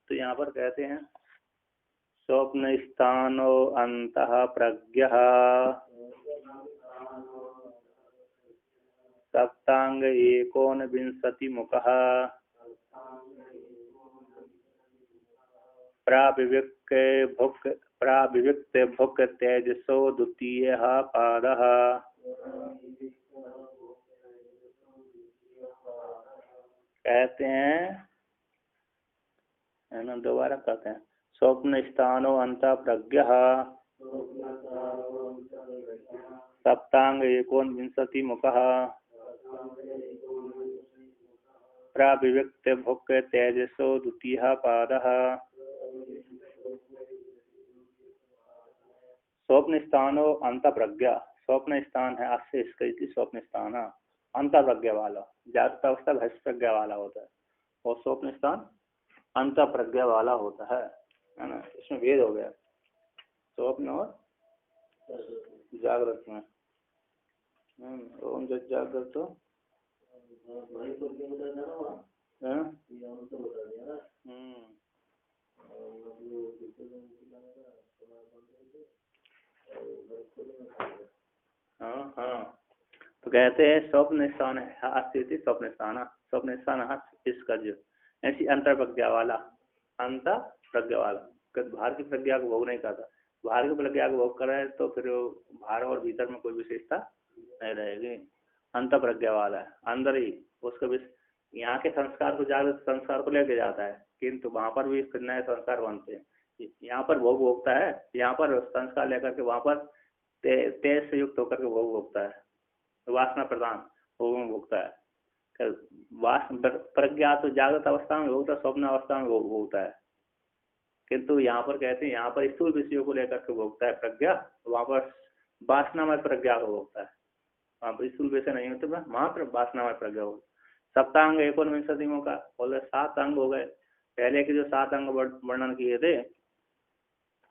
तो यहाँ पर कहते हैं स्वप्न स्थानो अंतः प्रज्ञः सप्तांग एकोनविंशति मुखः प्राविविक्त भुक् तेजसो द्वितीयः पादः। कहते हैं, है ना, दोबारा कहते हैं स्वप्न स्थानो अंत प्रज्ञः सप्तांग एकोनविंशति मुखः प्राविविक्त भुक् तेजसो द्वितीयः पादः। स्वप्न स्थानो अंत प्रज्ञा, स्वप्न स्थान है अस्य इसका स्वप्न स्थान अंत प्रज्ञा वाला, जागृत अवस्था भ्रष्ट प्रज्ञा वाला होता है, और स्वप्न स्थान अंत प्रज्ञा वाला होता है ना। इसमें भेद हो गया स्वप्न और जागृत में। ओम जागृत तो हाँ, तो कहते हैं स्वप्न स्थान है स्वप्न स्थान इसका जो ऐसी अंतर प्रज्ञा वाला, अंत प्रज्ञा वाला, बाहर की प्रज्ञा को भोग नहीं करता। बाहर की प्रज्ञा को भोग करे तो फिर बाहर और भीतर में कोई विशेषता नहीं रहेगी। अंत प्रज्ञा वाला है, अंदर ही उसको यहाँ के संस्कार को जागृत संस्कार को लेके जाता है, किंतु वहां पर भी नए संस्कार बनते हैं। यहाँ पर भोग भोगता है, यहाँ पर संस्कार लेकर के वहां पर तेज से युक्त होकर के भोग भोगता है, वासना प्रधान भोग में भोगता है। प्रज्ञा तो जागृत अवस्था में भोगता है, स्वप्न अवस्था में भोगता है, किंतु यहाँ पर कहते हैं यहाँ पर स्थूल विषयों को लेकर के भोगता है प्रज्ञा, वहां पर वासना में प्रज्ञा को भोगता है। वहां पर स्थूल विषय नहीं होते, मात्र वासना में प्रज्ञा हो। सप्तांग एकोनविंशतियों का बोले 7 अंग हो गए। पहले के जो 7 अंग वर्णन किए थे,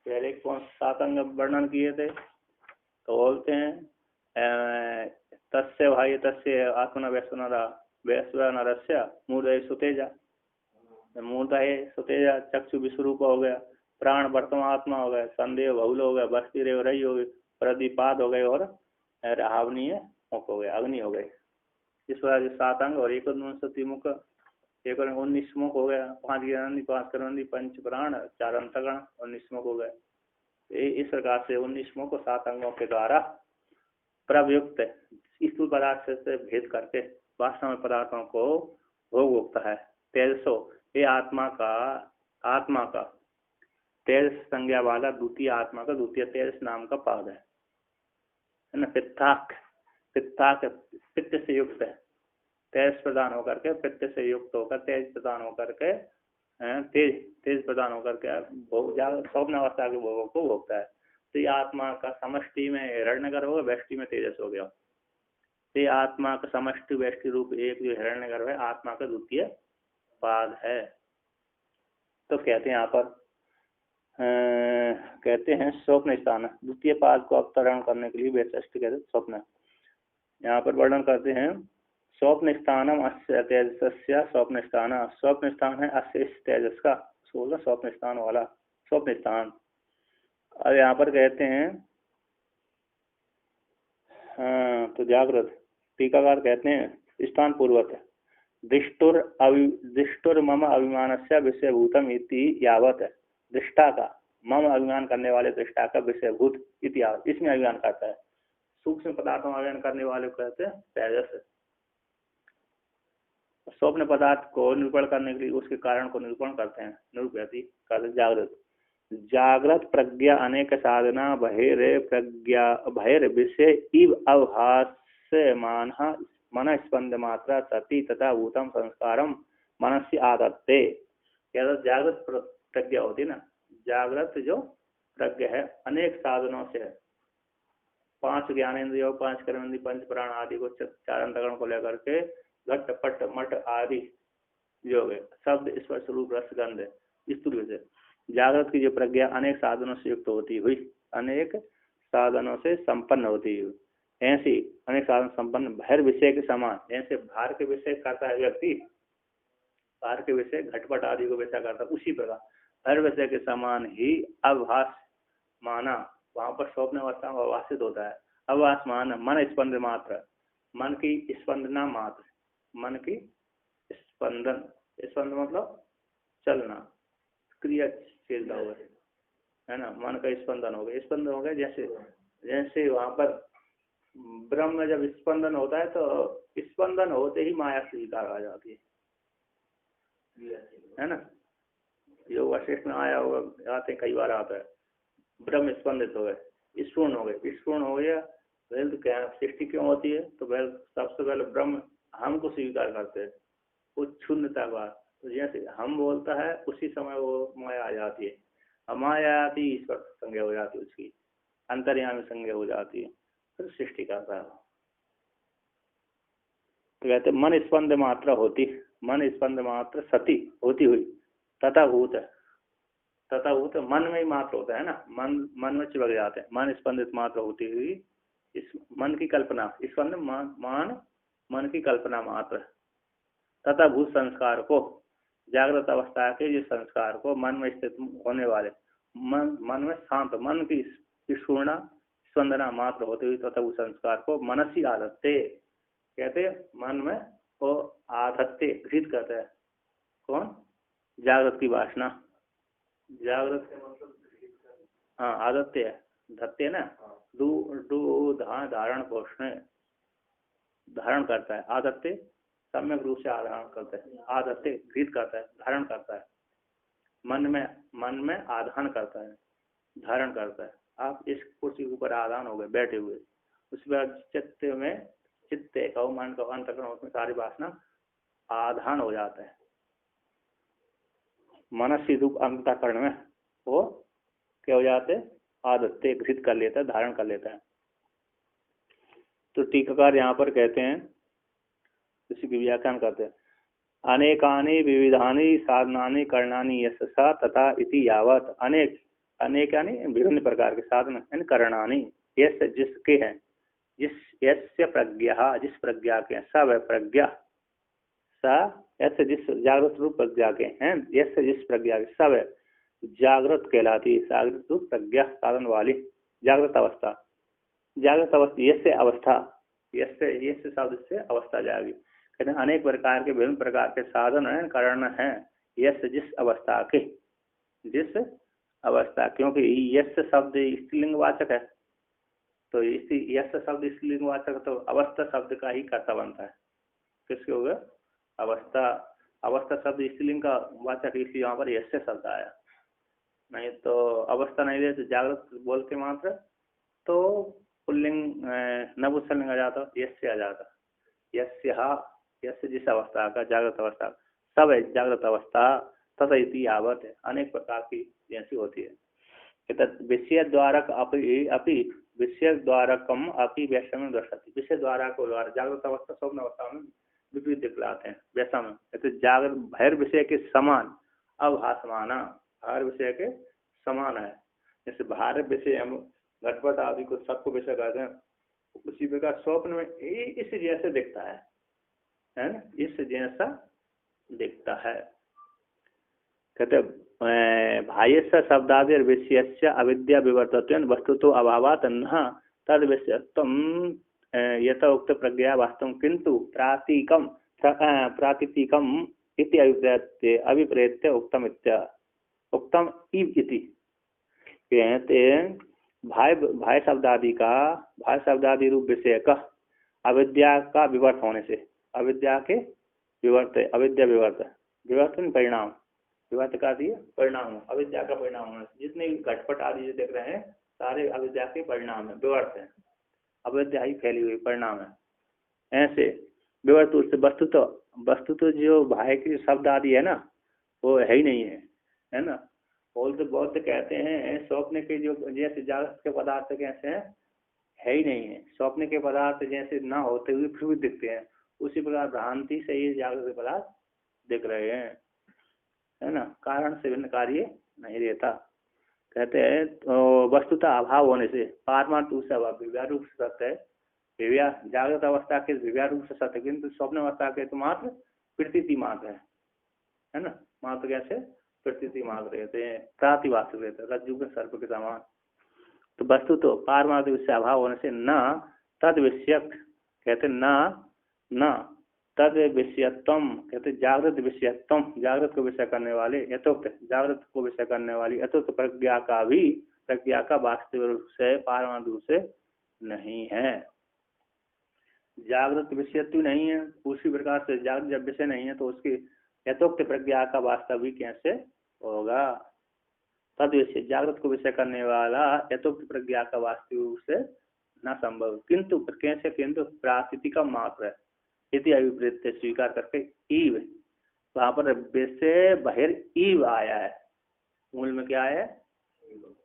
पहले कौन 7 अंग वर्णन किए थे, तो बोलते हैं तस्य भाई तस्य आत्मना वैश्वानरस्य मूर्धय सुतेजा, मूर्धय सुतेजा चक्षु विश्वरूप हो गया, प्राण वर्तमात्मा हो गया, संदेह बहुल हो गया, बस्ती रही हो गई, प्रदीपाद हो गए, और रावणीय मुख हो गए, अग्नि हो गए। इस प्रकार 7 अंग और 19 मुख, 19 मुख हो गया, 5 ज्ञानी, 5 कर्मंदी, 5 प्राण, 4 अंतगण, 19 मुख हो गए। इस प्रकार से 19 मुख 7 अंगों के द्वारा प्रयुक्त स्थूल पदार्थ से भेद करके वास्तव पदार्थों को भोग भोगता है। तेजसो, ये आत्मा का तेज संज्ञा वाला द्वितीय आत्मा का द्वितीय तेज नाम का पाद है ना। पित्ताक पित्त से युक्त है, तेज प्रदान होकर के, पित्त से युक्त होकर तेज प्रदान होकर के, तेज प्रदान होकर के स्वप्न अवस्था के भोगों को भोगता है। तो ये आत्मा का समष्टि में हिरण्यगर्भ होगा, व्यष्टि में तेजस हो गया। ये आत्मा का समष्टि व्यष्टि रूप एक जो हिरण्यगर्भ है आत्मा का द्वितीय पाद है। तो कहते हैं यहाँ पर कहते हैं स्वप्न स्थान, द्वितीय पाद को अवतरण करने के लिए वेदष्टि कहते हैं स्वप्न। यहाँ पर वर्णन करते हैं स्वप्न स्थानम अस्य तेजस्य स्वप्न स्थान है अस्य तेजस का, स्वप्न स्थान वाला स्वप्न स्थान। और यहाँ पर कहते हैं तो जागृत, टीकाकार कहते हैं स्थान पूर्वक दृष्टुर मम अभिमानस्य विषयभूतम इति यावत, दृष्टा का, मम अभिमान करने वाले दृष्टा का विषयभूत इति यावत, इसमें अभिमान करता है। सूक्ष्म पदार्थों में अभिमान करने वाले को कहते हैं तेजस। स्वप्न पदार्थ को निरूपण करने के लिए उसके कारण को निरूपण करते हैं, निरूपयति कहते जागृत। जागृत प्रज्ञा अनेक साधना बहिर विषय इव अवभासमान मन स्पंद मात्रा सती तथा भूतम संस्कारम मनस्य आदत्ते। जागृत प्रज्ञा होती ना, जागृत जो प्रज्ञा है अनेक साधनों से, 5 ज्ञानेन्द्रियों, 5 कर्मेंद्रिय, 5 प्राण आदि को, 4 अंतःकरण को लेकर के घट पट मठ आदि जो है शब्द स्पर्श रूप रस गंध इस तरह से जागृत की जो प्रज्ञा अनेक साधनों से युक्त होती हुई, अनेक साधनों से संपन्न होती हुई, ऐसी अनेक साधन संपन्न भैर विषय के समान, ऐसे बाहर के विषय करता है व्यक्ति, बाहर के विषय घटपट आदि को विषय करता, उसी प्रकार हर विषय के समान ही अभास माना, वहां पर स्वप्न अवस्था में अभाषित होता है। अभास माना मन स्पंद मात्र, मन की स्पंदना मात्र, मन की स्पंदन, स्पंद मतलब चलना, क्रियाशीलता हो गई, है ना, मन का स्पंदन हो गया, स्पंदन हो गया। जैसे जैसे वहां पर ब्रह्म में जब स्पंदन होता है तो स्पंदन होते ही माया स्वीकार आ जाती है ना। योग वशिष्ठ में आया होगा, आते कई बार आता है, ब्रह्म स्पंदित हो गए, स्पूर्ण हो गए, स्पूर्ण हो गया, पहले तो क्या सृष्टि क्यों होती है, तो पहले सबसे पहले ब्रह्म हमको स्वीकार करते हैं, वो शून्यता बात, तो जैसे हम बोलता है उसी समय वो माया आ जाती है, माया आती ईश्वर संज्ञा हो जाती है, उसकी अंतर्यामी संज्ञा हो जाती है, फिर सृष्टि करता है। तो कहते मन स्पंद मात्र होती, मन स्पंद मात्र सती होती हुई, तथा भूत है, तथा भूत मन में ही मात्र होता है ना, मन में चिपक जाते हैं, मन स्पंदित मात्र होती हुई, इस मन की कल्पना, स्पंद मन की कल्पना मात्र, तथा भूत संस्कार को, जागृत अवस्था के जिस संस्कार को मन में स्थित होने वाले, मन में शांत मन की स्फूर्णा स्पंदना मात्र होते हुए तथा उस संस्कार को मनसी आदत्ते कहते, मन में वो आदत्ते घृत कहते हैं, कौन, जागृत की वासना, जागृत हाँ आदत्ते है, धत्ते ना, दू धारण पोषण धारण करता है, आदत्ते सम्यक रूप से आधारण करता है, आदत्ते घृत करता है, धारण करता है, मन में आधान करता है, धारण करता है। आप इस कुर्सी के ऊपर आधान हो गए बैठे हुए, उसके बाद चित्त का मन का अंतःकरण, उसमें सारी वासना आधान हो जाता है, मनसी रूप अंतःकरण में वो क्या हो जाते, आदत्ते घृत कर लेता है, धारण कर लेता है। तो टीकाकार यहाँ पर कहते हैं, इसी की व्याख्यान करते हैं, अनेकानि विविधानि साधनानि करणानि यस्सा तथा इति यावत, अनेक अनेक यानी विभिन्न प्रकार के साधन यानी करणानि, यस जिसके हैं, जिस यस्य प्रज्ञा जिस प्रज्ञा के, स वह प्रज्ञा, सा यस्य जिस जागृत रूप प्रज्ञा के हैं, यस्य जिस प्रज्ञा के, स वह जागृत कहलाती, जागृत रूप प्रज्ञा साधन वाली जागृत अवस्था, जागृत अवस्था, यस्य अवस्था, यस्य शब्द से अवस्था जाएगी, कहते हैं अनेक प्रकार के विभिन्न प्रकार के साधन हैं, कारण हैं, यस्य जिस अवस्था के, जिस अवस्था, क्योंकि यश शब्द स्त्रीलिंगवाचक है, तो इसी यश शब्द स्त्रीलिंगवाचक, तो अवस्था शब्द का ही कर्ता बनता है, किसके होगा, अवस्था, अवस्था शब्द स्त्रीलिंग का वाचक, इसलिए यहाँ पर यश शब्द आया, नहीं तो अवस्था नहीं रहे तो जागृत बोल के मात्र तो पुल्लिंग नपुंसकलिंग आ जाता, यश आ जाता, यस्य जिस अवस्था का, जागृत अवस्था, सब है जागृत अवस्था, तथा इति यावत है, अनेक प्रकार की जैसी होती है। विषय द्वारक अपि विषय द्वारकम अपि वैश्य में दर्शाती, विषय द्वारा को द्वारा जागृत अवस्था स्वप्न अवस्था में विपरीत दिखलाते हैं, वैसा में कहते जागृत भैर विषय के समान अभासमाना, हर विषय के समान है, जैसे बाहर विषय हम घटपट आदि को सबको विषय कहते हैं, उसी प्रकार स्वप्न में इस जैसे दिखता है ना, इस जैसा दिखता है। कहते भाष्य शब्दादि विषय अविद्या विवर्तत्वेन वस्तुतो अभावात् न तद विषयत्वं यथा उक्त प्रज्ञा वास्तव किंतु प्रातिकम इति अभिप्रेत्य उक्तम इति कहते भाई शब्दादि का, भाई शब्दादि रूप विषय का अविद्या का विवर्त होने से, अविद्या के विवर्त, अविद्या विवर्तन परिणाम, विवर्त का दिए परिणाम, अविद्या का परिणाम होने से, जितने घटपट आदि जो देख रहे हैं सारे अविद्या के परिणाम है, विवर्त है, अविद्या ही फैली हुई परिणाम है। ऐसे विवर्त उससे वस्तु तो जो भाई के शब्द आदि है ना, वो है ही नहीं है ना। बौद्ध कहते हैं स्वप्न के जो जैसे जागृत के पदार्थ कैसे हैं, है ही नहीं है, स्वप्न के पदार्थ जैसे ना होते हुए फिर भी दिखते हैं, उसी प्रकार भ्रांति से ये जागृत पदार्थ दिख रहे हैं, है ना, कारण से भिन्न कार्य नहीं रहता। कहते हैं तो वस्तुतः अभाव होने से पारमार्थ रूप से अभाव, विव्या रूप से सत्य है, विव्या जागृत अवस्था के विव्या रूप से सत्य, किंतु स्वप्न अवस्था के तो मात्र प्रतीति मात्र है, है ना, मात्र कैसे प्रतीति मात्र रहते हैं, प्रातिभाषिक रहते हैं, रज्जु के सर्प के समान। तो वस्तु तो पारमार्थिक विषय अभाव होने से न तद विषयक कहते न तद विषयत्वम कहते जागृत विषयत्वम, जागृत को विषय करने वाले यथोक्त जागृत को विषय करने वाली यथोक्त प्रज्ञा का भी प्रज्ञा का वास्तविक रूप से पारमार्थिक रूप से नहीं है। जागृत विषयत्व नहीं है, उसी प्रकार से जागृत जब विषय नहीं है तो उसकी यथोक्त प्रज्ञा का वास्तविक कैसे होगा। तद विषय जागृत को विषय करने वाला यथोक्त प्रज्ञा का वास्तविक रूप से न संभव, किंतु कैसे, किंतु प्रातिथिक मात्र है यदि अभिप्रेत स्वीकार करके ईव, वहां पर विषय बहिर ईव आया है, मूल में क्या है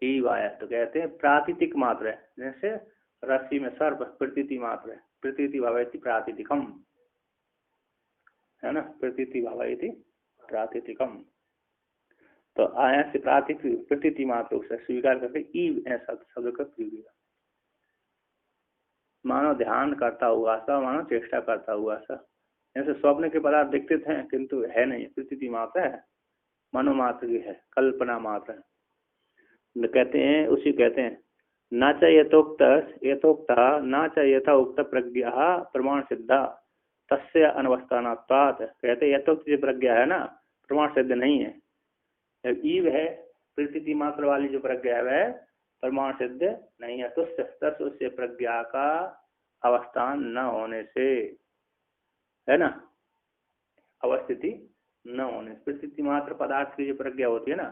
ईव आया, तो कहते हैं प्रातिथिक मात्र है। जैसे रस्सी में सर्प प्रतीति मात्र है, प्रतीति भवति प्रातिथिकम, है ना, प्रतीति भवति प्रातिथिकम। तो आया से प्रातिथिक प्रतीति मात्र से स्वीकार करके ईव ऐसा शब्द का प्रयोग, मानव ध्यान करता हुआ सा, मानव चेष्टा करता हुआ सा, जैसे स्वप्न के पदार्थ दिखते थे किंतु है नहीं, प्रतीति मात्र है, मनोमात्र की है, कल्पना मात्र है। कहते हैं उसी कहते हैं न च यथोक्त न च यथा उक्त प्रज्ञा प्रमाण सिद्धा तस्य अनवस्थानात्वात्, कहते यथोक्त जो प्रज्ञा है ना प्रमाण सिद्ध नहीं है, ईव है प्रतीति मात्र वाली जो प्रज्ञा है प्रमाण सिद्ध नहीं है, तो उससे प्रज्ञा का अवस्थान न होने से, है ना, अवस्थिति न होने, प्रतीति मात्र पदार्थ की जो प्रज्ञा होती है ना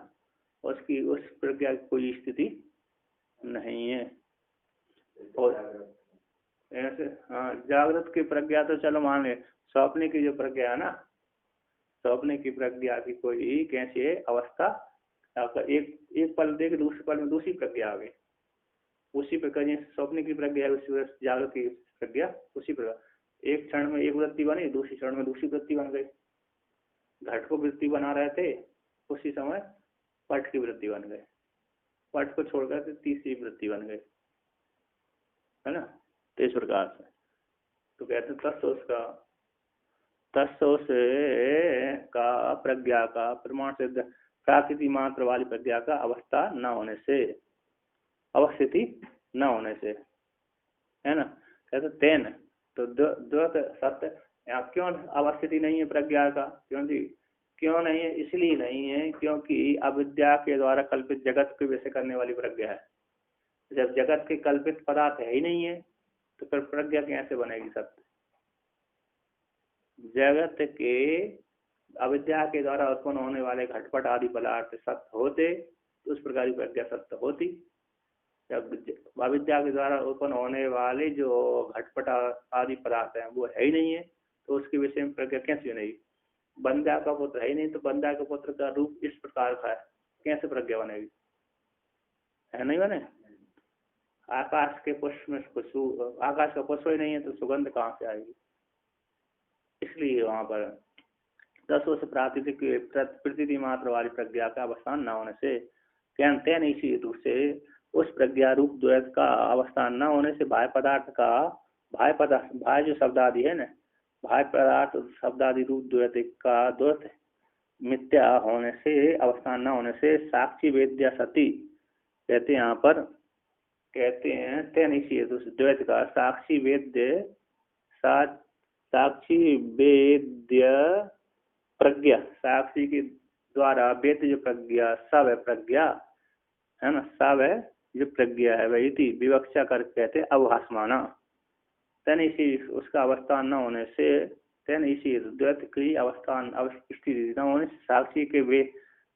उसकी उस प्रज्ञा की कोई स्थिति नहीं है। और ऐसे हाँ जागृत की प्रज्ञा तो चलो मान ले, स्वप्न की जो प्रज्ञा है ना, स्वप्न की प्रज्ञा की कोई कैसी अवस्था, एक पल देख दूसरे पल में दूसरी प्रज्ञा आ गई, उसी प्रकार स्वप्न की प्रज्ञा उसी जागृत की प्रज्ञा उसी प्रकार, एक क्षण में एक वृत्ति बनी दूसरी क्षण में दूसरी वृत्ति बन गई, घट को वृत्ति बना रहे थे उसी समय पट की वृत्ति बन गई, पट को छोड़कर तीसरी वृत्ति बन गई, है ना। तो इस प्रकार से तो कहते तत्सोष का प्रज्ञा का प्रमाण सिद्ध प्राकृति मात्र वाली प्रज्ञा का अवस्था न होने से, अवस्थिति न होने से, है ना। कहते तेन तो द्वैत सत्य, यहाँ क्यों अवस्थिति नहीं है प्रज्ञा का, क्यों नहीं है, इसलिए नहीं है क्योंकि अविद्या के द्वारा कल्पित जगत के विषय करने वाली प्रज्ञा है। जब जगत के कल्पित पदार्थ है ही नहीं है तो फिर प्रज्ञा कैसे बनेगी सत्य। जगत के अविद्या के द्वारा उत्पन्न होने वाले घटपट आदि पदार्थ सत्य होते तो उस प्रकार की प्रज्ञा सत्य होती। जब अविद्या के द्वारा उत्पन्न होने वाले जो घटपट आदि पदार्थ हैं वो है ही नहीं है तो उसके विषय में प्रज्ञा कैसे बनेगी। बंदा का पुत्र है ही नहीं तो बंदा के पुत्र का रूप इस प्रकार का है, कैसे प्रज्ञा बनेगी, है नहीं बने। आकाश के पुष्प में खुशबू, आकाश का पुष्प ही नहीं है तो सुगंध कहाँ से आएगी। इसलिए वहां पर 10 वर्ष प्रातिथिक प्रतीति मात्र वाली प्रज्ञा का अवस्थान न होने से कहते हैं, इसी रूप से उस प्रज्ञा रूप द्वैत का अवस्थान न होने से बाह्य पदार्थ का बाह्य जो शब्द आदि है ना, बाह्य पदार्थ शब्द आदि रूप द्वैत का द्वैत मिथ्या होने से अवस्थान न होने से साक्षी वेद्या सती कहते हैं, यहाँ पर कहते हैं तेन इसी द्वैत का साक्षी वेद्य साक्षी वेद्य प्रज्ञा, साक्षी के द्वारा वेद्य जो प्रज्ञा सब है प्रज्ञा है ना, सब है जो प्रज्ञा है वही थी विवक्षा कर कहते अवभासमाना। तेन इसी उसका अवस्थान न होने से तेन इसी द्वैत की अवस्थान स्थिति न होने से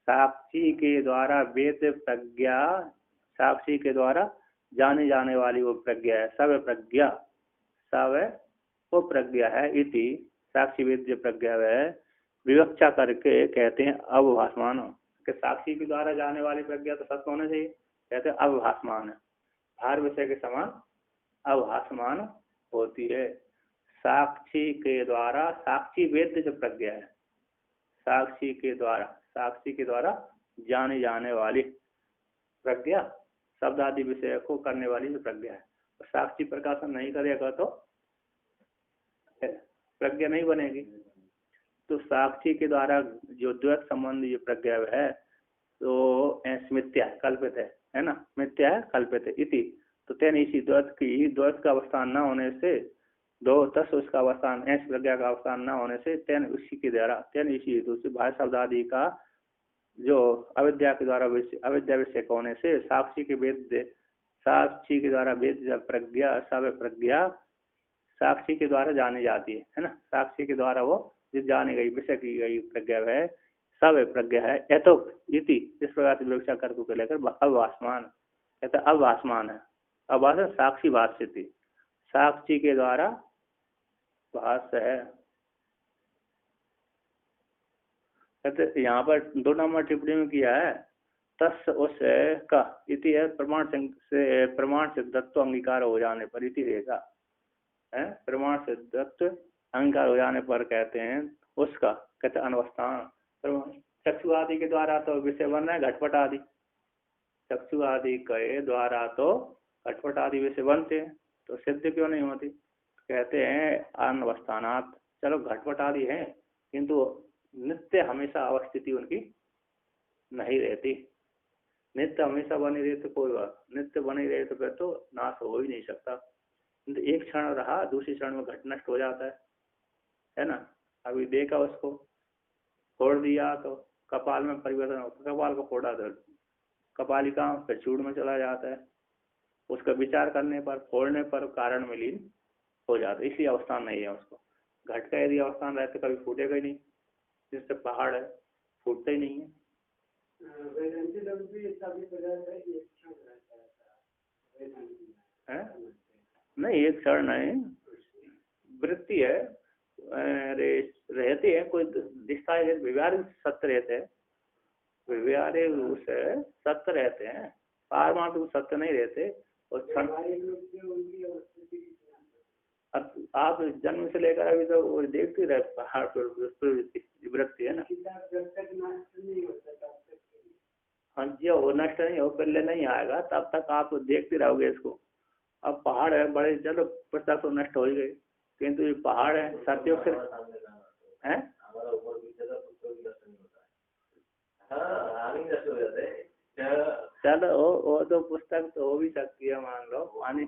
साक्षी के द्वारा वेद प्रज्ञा, साक्षी के द्वारा जाने जाने वाली वो प्रज्ञा है, सब प्रज्ञा, सब वो प्रज्ञा है इति साक्षी वेद्य प्रज्ञा है विवक्षा करके कहते हैं अवभासमान। साक्षी के द्वारा जाने वाली प्रज्ञा तो सत्य होने चाहिए, कहते हैं अवभासमान है, हर विषय के समान अवभासमान होती है। साक्षी के द्वारा साक्षी वेद्य जो प्रज्ञा है, साक्षी के द्वारा जाने जाने वाली प्रज्ञा, शब्द आदि विषय को करने वाली जो प्रज्ञा है, साक्षी प्रकाशन नहीं करेगा तो प्रज्ञा नहीं बनेगी। तो साक्षी के द्वारा जो द्वैत संबंध ये प्रज्ञा है तो मिथ्या कल्पित है ना, मिथ्या है कल्पित है इति। तो तेन इसी द्वैत का अवस्थान न होने से दो तस उसका अवस्थान ऐस प्रज्ञा का अवस्थान न होने से तेन उसी के द्वारा तेन इसी हेतु से भाष्य शब्द आदि का जो अविद्या के द्वारा अविद्या विषय होने से साक्षी के द्वारा वेद प्रज्ञा सब प्रज्ञा साक्षी के द्वारा जानी जाती है ना, साक्षी के द्वारा वो जो जानी गई विषय की गई प्रज्ञा है सब प्रज्ञा है। यथोक्त इति इस प्रकार से विवक्षा कर्तु को लेकर अभासमान कहते अभासमान है। अभास साक्षी भाष्य थी, साक्षी के द्वारा भाष्य है। कहते यहाँ पर 2 नंबर टिप्पणी में किया है तस् उस का इति है प्रमाण सिद्धत्व अंगीकार हो जाने पर इति रहेगा है, प्रमाण सिद्धत्व अंगीकार हो जाने पर कहते हैं उसका कहते अनवस्थान चक्षु आदि के द्वारा तो विषय बन रहा है घटपट आदि, चक्षु आदि के द्वारा तो घटपट आदि विषय बनते हैं तो सिद्ध क्यों नहीं होती, कहते हैं अनवस्थानात। चलो घटपट आदि है किंतु नित्य हमेशा अवस्थिति उनकी नहीं रहती, नित्य हमेशा बनी रहे तो कोई बात, नित्य बनी रहे तो फिर तो नाश हो ही नहीं सकता। किंतु एक क्षण रहा दूसरी क्षण में घट नष्ट हो जाता है ना। अभी देखा उसको फोड़ दिया तो कपाल में परिवर्तन होता, कपाल को फोड़ा तो कपालिका फिर चूड़ में चला जाता है, उसका विचार करने पर फोड़ने पर कारण में लीन हो जाता है, इसलिए अवस्थान नहीं है उसको। घट का यदि अवस्थान रहते कभी फूटेगा ही नहीं, जिससे पहाड़ है फूटता ही नहीं है। नहीं एक क्षण नहीं, वृत्ति है रहते हैं कोई दिखता है व्यवहार सत्य रहते हैं, व्यवहार से सत्य रहते हैं, पारमार्थ सत्य नहीं रहते। और आप जन्म से लेकर अभी तो वो देखते रहे पहाड़ पर वृत्ति है ना। हाँ जी वो नष्ट नहीं हो पहले नहीं आएगा तब तक आप देखते रहोगे इसको। अब पहाड़ है बड़े चलो पुस्तक तो नष्ट हो ही गए किंतु ये पहाड़ है सत्यों से है चलो वो तो पुस्तक तो हो भी सकती है मान लो पानी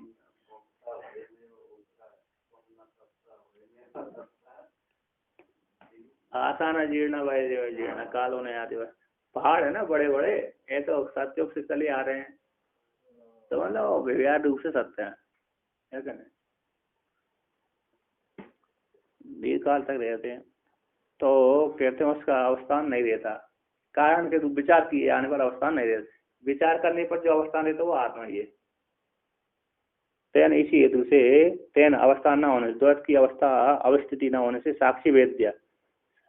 आसान जीर्ण भाई जीर्ण कालो ने आदि पहाड़ है ना बड़े बड़े ये तो सत्योग से चले आ रहे हैं तो मतलब व्यवहार रूप से सत्य है क्या नहीं दीर्घ काल तक रहते हैं तो कहते हैं उसका अवस्थान नहीं रहता कारण के रूप विचार किए आने पर अवस्थान नहीं रहता, विचार करने पर जो अवस्थान रहता वो आत्मा ही है। तेन इसी हेतु से तेन अवस्थान न होने द्वैत की अवस्था अवस्थिति न होने से साक्षी वेद्य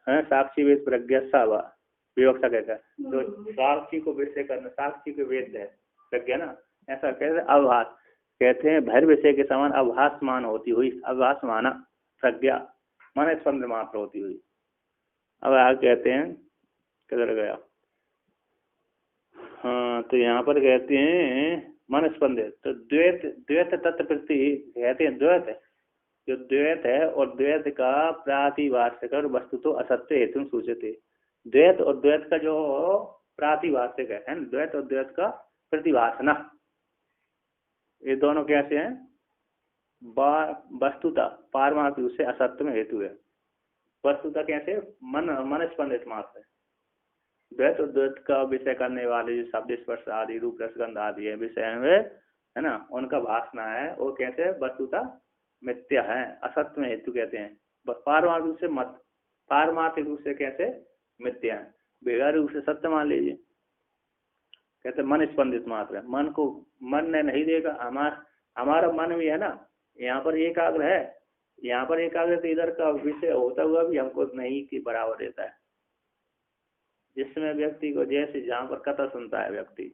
है, साक्षी वेद प्रज्ञा सावा विवक्षा कहता है तो साक्षी को विषय करना साक्षी को वेद है प्रज्ञा ना, ऐसा कहते हैं। अभास कहते हैं भैर विषय के समान अभासमान होती हुई अभासमाना प्रज्ञा मन स्पंद मात्र होती हुई। अब आगे कहते हैं किधर गया, हाँ तो यहाँ पर कहते हैं मन स्पंदित तो द्वैत तत्व प्रति कहते हैं द्वैत है जो द्वैत है और द्वैत का प्रातिभाषिक और वस्तु तो असत्य हेतु सूचित है। द्वैत और द्वैत का जो प्रातिभाषिक है ना द्वैत और द्वैत का प्रतिभाषना ये दोनों कैसे हैं वस्तुता पारमार्थ रूप से असत्य में हेतु है, वस्तुता कैसे मन स्पंदित मात्र है। द्वैत और द्वैत का विषय करने वाले जो शब्द स्पर्श आदि रूप रसगंध आदि है विषय में है ना उनका भाषना है वो कैसे वस्तुता मिथ्या है असत्य में हेतु कहते हैं। पारमार्थ रूप से मत पारमार्थिक रूप से कैसे मिथ्या है, व्यवहारिक रूप से सत्य मान लीजिए। कहते मन स्पंदित मात्र है, मन को मन ने नहीं देगा हमारा मन भी है ना यहाँ पर एकाग्र है, यहाँ पर एकाग्र तो इधर का विषय होता हुआ भी हमको नहीं के बराबर देता है। जिसमें व्यक्ति को जैसे जहाँ पर कथा सुनता है व्यक्ति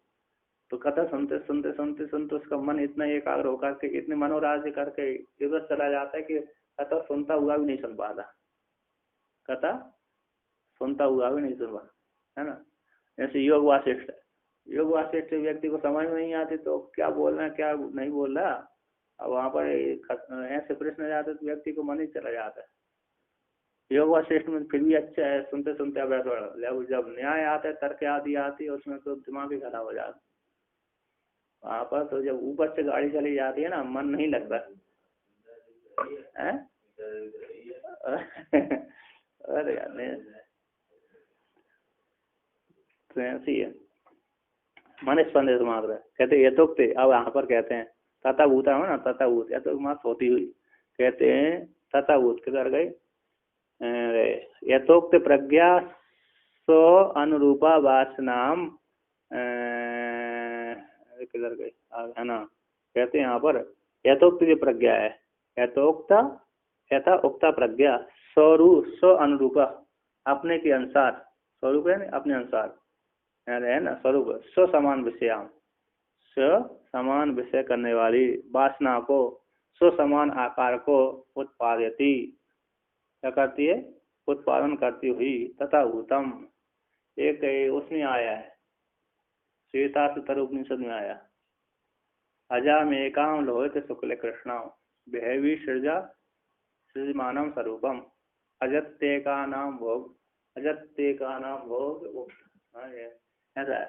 तो कथा सुनते सुनते सुनते सुनते उसका मन इतना एकाग्र होकर के इतने मनोराज्य करके इधर चला जाता है कि कथा सुनता हुआ भी नहीं सुन पाता, कथा सुनता हुआ भी नहीं सुन पाता है ना। जैसे योग वासिष्ठ व्यक्ति को समझ में नहीं आती तो क्या बोलना है क्या नहीं बोल रहा, अब वहाँ पर ऐसे प्रश्न जाते तो व्यक्ति को मन ही चला जाता है। योग वशिष्ठ में फिर भी अच्छा है, सुनते सुनते अभ्यास बढ़ा। जब न्याय आता है, तर्क आदि आती है, उसमें तो दिमाग ही खराब हो जाता। वहाँ पर तो जब ऊपर से गाड़ी चली जाती है ना, मन नहीं लगता है। अरे यार नहीं, तो ऐसी है मन स्पंदित मात्र। कहते ये तो अब यहाँ पर कहते हैं तथाभूत है ना, तथाभूत या तो मात्र होती हुई, कहते हैं तथाभूत के कर गए यथोक्त प्रज्ञा सो अनुरूपा वासनाम किधर गए है ना। कहते हैं यहाँ पर यथोक्त जो प्रज्ञा है, यथोक्ता यथा उक्ता प्रज्ञा स्वरूप स्व अनुरूपा, अपने के अनुसार, स्वरूप है अपने अनुसार है ना, स्वरूप स्व समान विषय, स्व समान विषय करने वाली वासना को, स्व समान आकार को उत्पादयति, क्या करती है, उत्पादन करती हुई। तथा भूतम एक उसमें आया है, श्वेताश्वतर उपनिषद में आया, अजामेकाम लोहित शुक्ल कृष्णा बहवी सृजा सृजमानम स्वरूपम अजत्ते का नाम भोग, अजत्ते का नाम भोग ऐसा है।